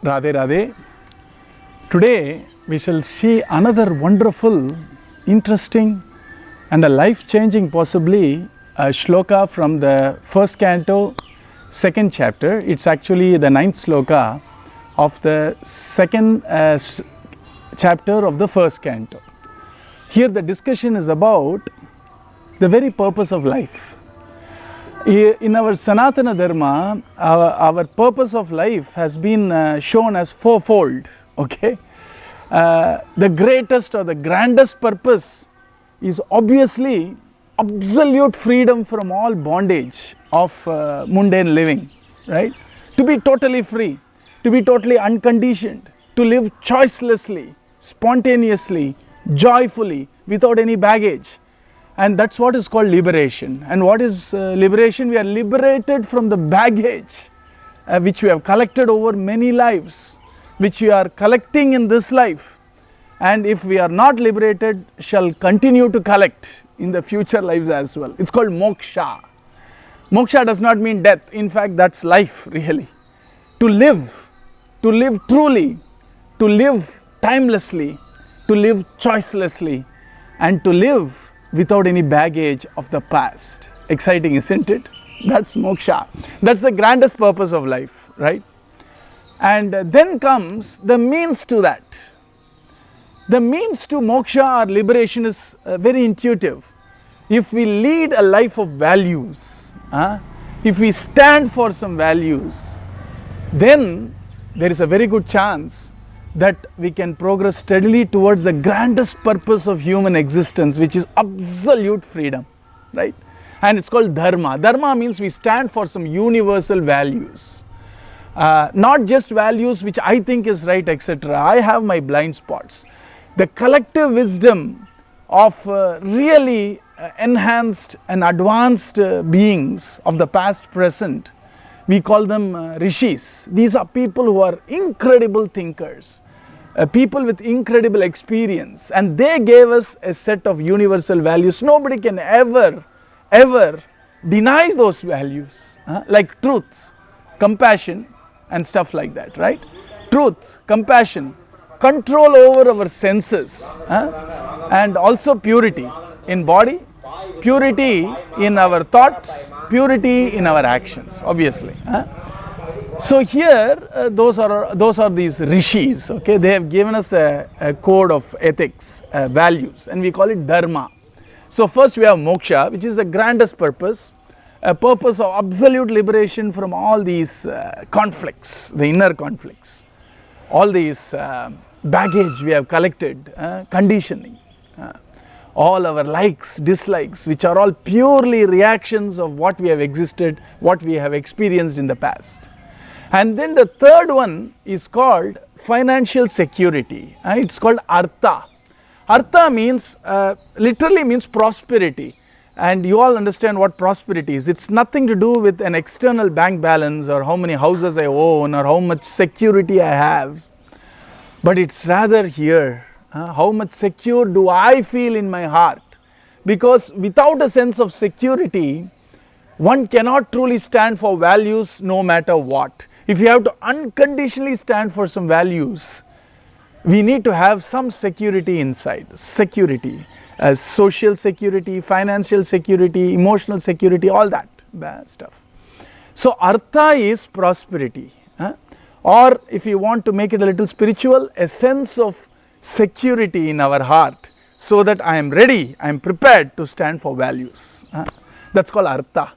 Radhe Radhe. Today we shall see another wonderful, interesting and a life-changing possibly shloka from the first canto, second chapter. It's actually the 9th sloka of the second chapter of the first canto. Here the discussion is about the very purpose of life. In our Sanatana Dharma, our purpose of life has been shown as fourfold. Okay, the greatest or the grandest purpose is obviously absolute freedom from all bondage of mundane living, right? To be totally free, to be totally unconditioned, to live choicelessly, spontaneously, joyfully, without any baggage. And that's what is called liberation. And what is liberation? We are liberated from the baggage which we have collected over many lives, which we are collecting in this life. And if we are not liberated, shall continue to collect in the future lives as well. It's called moksha. Moksha does not mean death. In fact, that's life really. To live truly, to live timelessly, to live choicelessly, and to live without any baggage of the past. Exciting, isn't it? That's moksha. That's the grandest purpose of life, right? And then comes the means to that. The means to moksha or liberation is very intuitive. If we lead a life of values, if we stand for some values, then there is a very good chance that we can progress steadily towards the grandest purpose of human existence, which is absolute freedom, right? And it's called dharma. Dharma means we stand for some universal values, not just values which I think is right, etc. I have my blind spots. The collective wisdom of really enhanced and advanced beings of the past, present, we call them rishis. These are people who are incredible thinkers, people with incredible experience, and they gave us a set of universal values. Nobody can ever deny those values, like truth, compassion and stuff like that, right? Truth, compassion, control over our senses, and also purity in body, purity in our thoughts, purity in our actions, obviously. So here those are these rishis. Okay, they have given us a code of ethics, values, and we call it dharma. So first we have moksha, which is the grandest purpose, a purpose of absolute liberation from all these conflicts, the inner conflicts, all these baggage we have collected, conditioning, all our likes, dislikes, which are all purely reactions of what we have existed, what we have experienced in the past. And then the third one is called financial security. It's called artha. Artha means, literally means prosperity. And you all understand what prosperity is. It's nothing to do with an external bank balance or how many houses I own or how much security I have. But it's rather here, how much secure do I feel in my heart? Because without a sense of security, one cannot truly stand for values no matter what. If you have to unconditionally stand for some values, we need to have some security inside. Security, as social security, financial security, emotional security, all that bad stuff. So artha is prosperity, or if you want to make it a little spiritual, a sense of security in our heart, so that I am ready, I am prepared to stand for values. That's called artha.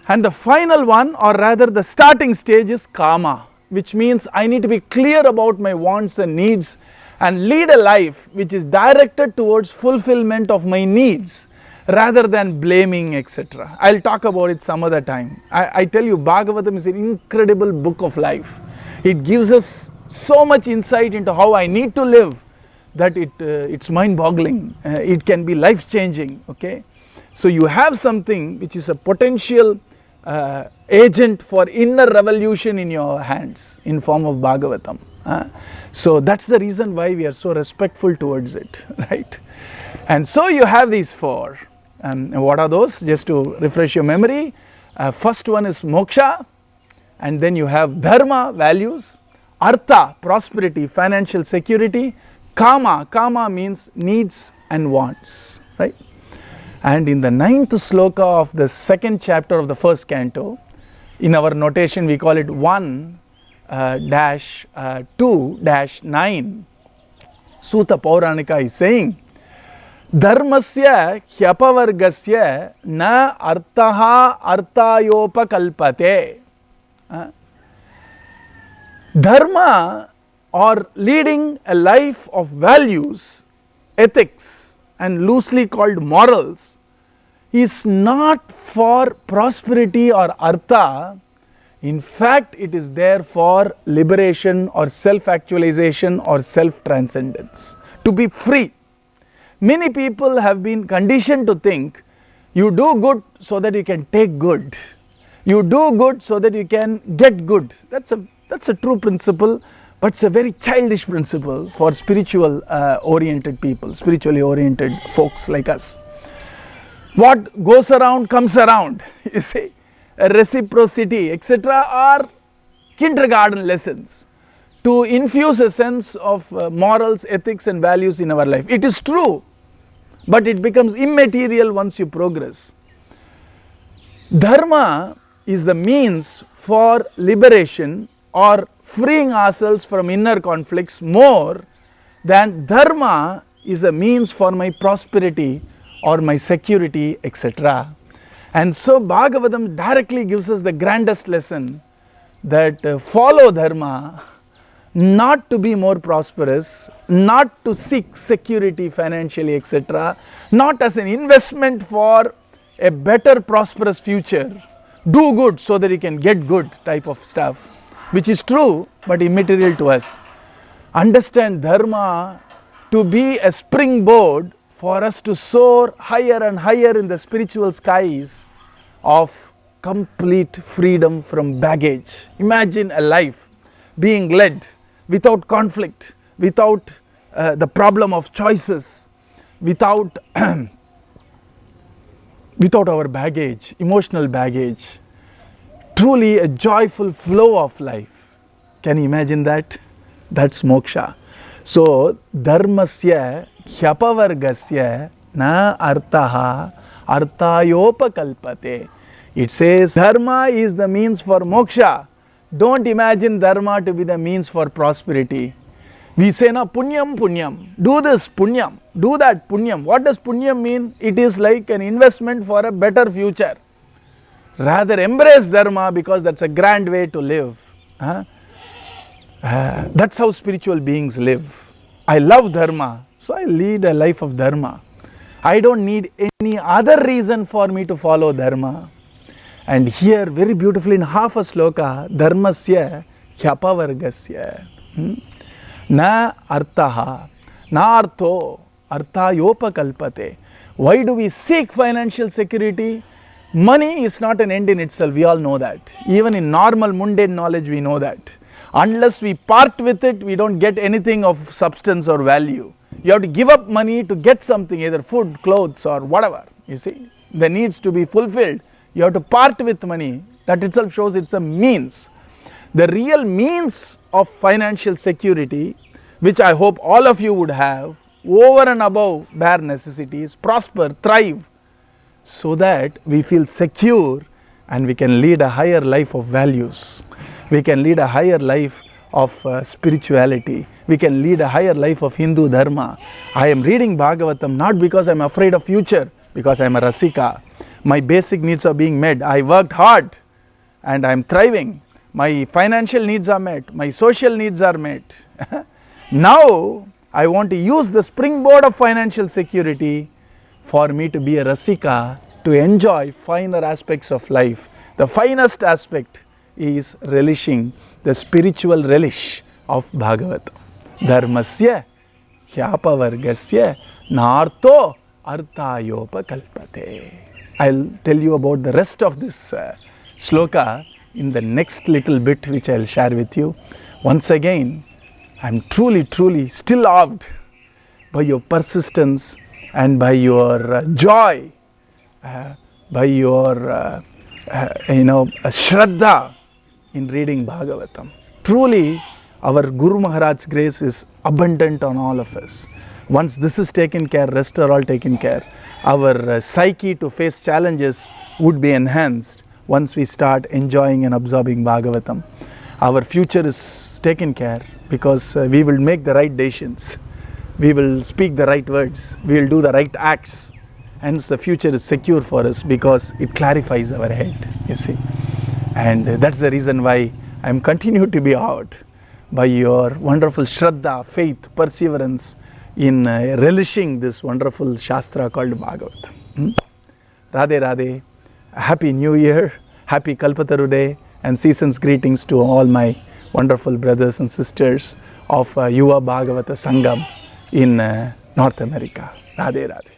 And the final one, or rather the starting stage, is kama, which means I need to be clear about my wants and needs and lead a life which is directed towards fulfillment of my needs rather than blaming, etc. I'll talk about it some other time. I tell you, Bhagavatam is an incredible book of life. It gives us so much insight into how I need to live that it's mind-boggling. It can be life-changing. Okay, so you have something which is a potential agent for inner revolution in your hands in form of Bhagavatam. So that's the reason why we are so respectful towards it, right? And so you have these four. And what are those? Just to refresh your memory, first one is moksha, and then you have dharma, values, Artha, prosperity, financial security. Kama means needs and wants, right? And in the 9th sloka of the 2nd chapter of the 1st canto, in our notation we call it 1-2-9, Sutta Pauranika is saying, dharmasya hyApavargyasya nArthOrthAyOpakalpate. Dharma, or leading a life of values, ethics and loosely called morals, is not for prosperity or artha. In fact, it is there for liberation or self-actualization or self-transcendence, to be free. Many people have been conditioned to think you do good so that you can take good, you do good so that you can get good. That's a true principle, but it's a very childish principle for spiritual oriented people, spiritually oriented folks like us. What goes around comes around, you see. Reciprocity, etc. are kindergarten lessons to infuse a sense of morals, ethics and values in our life. It is true, but it becomes immaterial once you progress. Dharma is the means for liberation or freeing ourselves from inner conflicts more than dharma is a means for my prosperity or my security, etc. And so Bhagavatam directly gives us the grandest lesson that follow dharma, not to be more prosperous, not to seek security financially, etc., not as an investment for a better prosperous future. Do good so that you can get good type of stuff, which is true but immaterial to us. Understand dharma to be a springboard for us to soar higher and higher in the spiritual skies of complete freedom from baggage. Imagine a life being led without conflict, without the problem of choices, without without our baggage, emotional baggage. Truly a joyful flow of life. Can you imagine that? That's moksha. So dharmasya hyApavargyasya nArthOrthAyOpakalpate. It says dharma is the means for moksha. Don't imagine dharma to be the means for prosperity. We say na punyam punyam, do this punyam, do that punyam. What does punyam mean? It is like an investment for a better future. Rather embrace dharma because that's a grand way to live. That's how spiritual beings live. I love dharma, so I lead a life of dharma. I don't need any other reason for me to follow dharma. And here very beautifully in half a sloka, dharmasya hyApavargyasya nArthah nArthOrthAyOpakalpate. Why do we seek financial security? Money is not an end in itself, we all know that. Even in normal mundane knowledge we know that. Unless we part with it, we don't get anything of substance or value. You have to give up money to get something, either food, clothes or whatever, you see. The needs to be fulfilled. You have to part with money. That itself shows it's a means. The real means of financial security, which I hope all of you would have, over and above bare necessities, prosper, thrive, so that we feel secure and we can lead a higher life of values. We can lead a higher life of spirituality. We can lead a higher life of Hindu dharma. I am reading Bhagavatam not because I am afraid of future, because I am a Rasika. My basic needs are being met. I worked hard and I am thriving. My financial needs are met. My social needs are met. Now I want to use the springboard of financial security for me to be a Rasika, to enjoy finer aspects of life. The finest aspect is relishing the spiritual relish of Bhagavatam. Dharmasya hyApavargyasya nArthOrthAyOpakalpate. I'll tell you about the rest of this sloka in the next little bit which I'll share with you. Once again, I'm truly still awed by your persistence and by your joy, by your shraddha in reading Bhagavatam. Truly, Our Guru Maharaj's grace is abundant on all of us. Once this is taken care, rest are all taken care. Our psyche to face challenges would be enhanced once we start enjoying and absorbing Bhagavatam. Our future is taken care because we will make the right decisions. We will speak the right words. We will do the right acts. Hence the future is secure for us because it clarifies our head, you see. And that's the reason why I am continued to be awed by your wonderful Shraddha, faith, perseverance in relishing this wonderful Shastra called Bhagavatam. Radhe Radhe, Happy New Year, Happy Kalpataru Day, and season's greetings to all my wonderful brothers and sisters of Yuva Bhagavata Sangam in North America. Radhe Radhe.